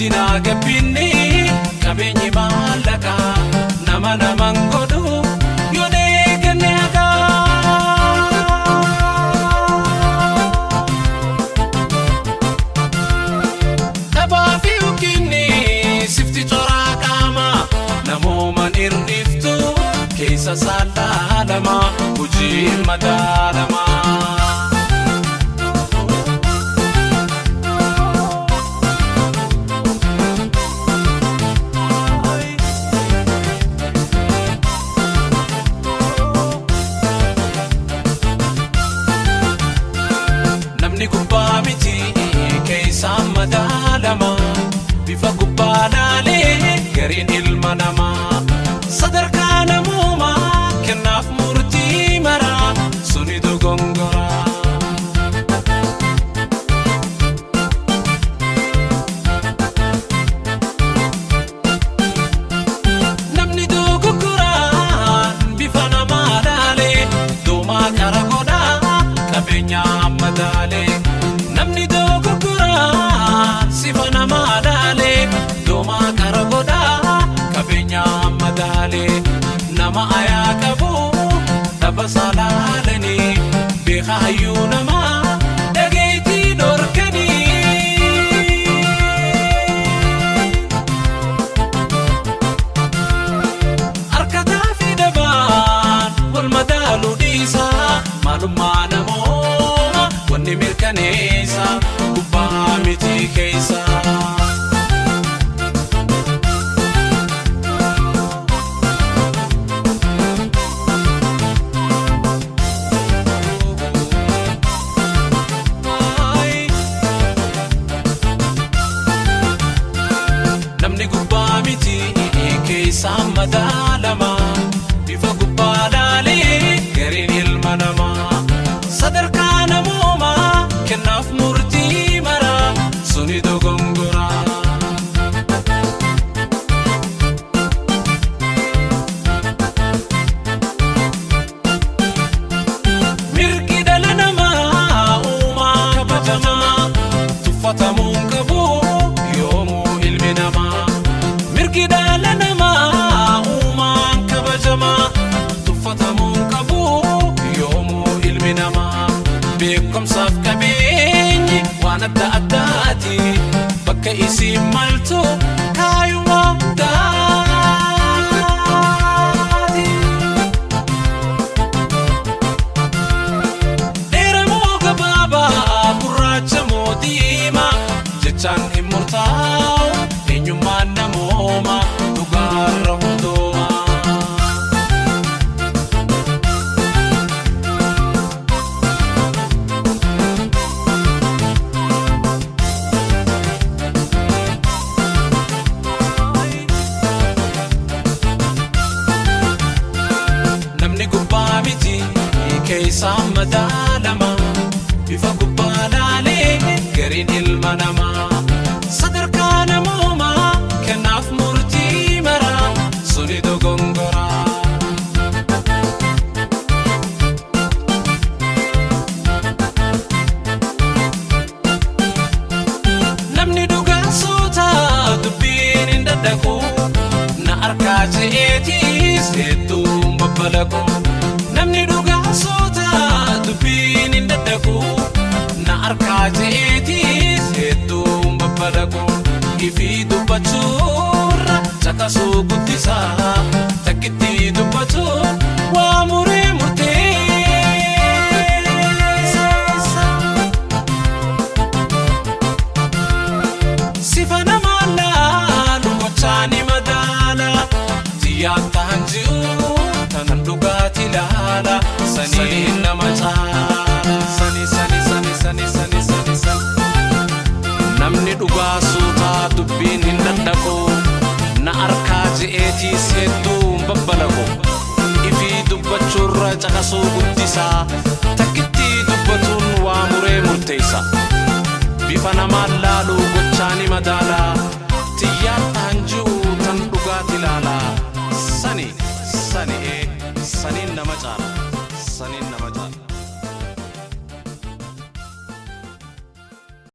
Mootina gabbinni qabeenyi maallaqa nama naman godhu yoo deegganne Tabaa fi ukinni sifti coraa qaama namooman irniftu keessa saalaalama hojii madaalama. Namni gubbaa miti keessa madaalama bifa gubbaa laalee gariin ilma namaa sadarkaa namoomaa kennaaf murtii maraa suni dogongora. Namni dogoggoraan bifa namaa laalee doomaa qara godhaa qabeenyaa madaalee. Namni dogoggoraan sifa namaa laalee doomaa qara godhaa qabeenyaa madaalee. Nama ayaa qabu tabasaa laalanii beekaa hayyuu namaa dhageettii dhorkanii. Harkataa fi dabaan wal madaaluu dhiisaa maalummaa namooma wanni mirkaneessa gubbaa miti keessa. Namni gubbaa miti keessa madaalama bifa gubbaa laalee gariin ilma namaa sadarkaa namoomaa kennaaf murtii maraa suni dogongora. Mirgi dhala namaa uumaa kabajamaa tuffatamuun qabu yoomuu ilmi namaa. Mirgi dhala namaa uumaan kabajamaa tuffatamuun qabu yoomuu ilmi namaa. Beekumsaaf qabeenyi waan adda addaati bakka isiin maltu kaayuma daati. Dheera moo gabaabaa gurraacha moo diimaa jechaan hin murtaa'u eenyummaan namooma dhugaarra hundooma. Namni gubbaa miti keessa madaalama bifa gubbaa laalee gariin ilma namaa sadarkaa namoomaa kennaaf murtii maraa suni dogongora. Namni dhugaa suuta dubbiin hin daddaqu na harkaa je'eetiis hedduun babbalaqu. Namni dhugaa suuta dubbiin hin daddaqu na harkaa je'eetiis hedduun babbalaqu. Ifii dubbachuurra caqasuu guddisaa takkitti dubbatuun waa muree murteessa. Sifa namaa laalu gochaani madaala xiyyaa ta'an ji'u tanan dhugaati laala sanii nama caala. Namni dhugaa suutaa dubbiin hin daddaqu na harkaa je'eetiis hedduun babbalaqu. Ifii dubbachuurra caqasuu guddisaa takkitti dubbatuun waa muree murteessa. Bifa namaan laalu gochaani madaalaa xiyyaa ta'an ji'u tan dhugaati laala. Saniin nama caala.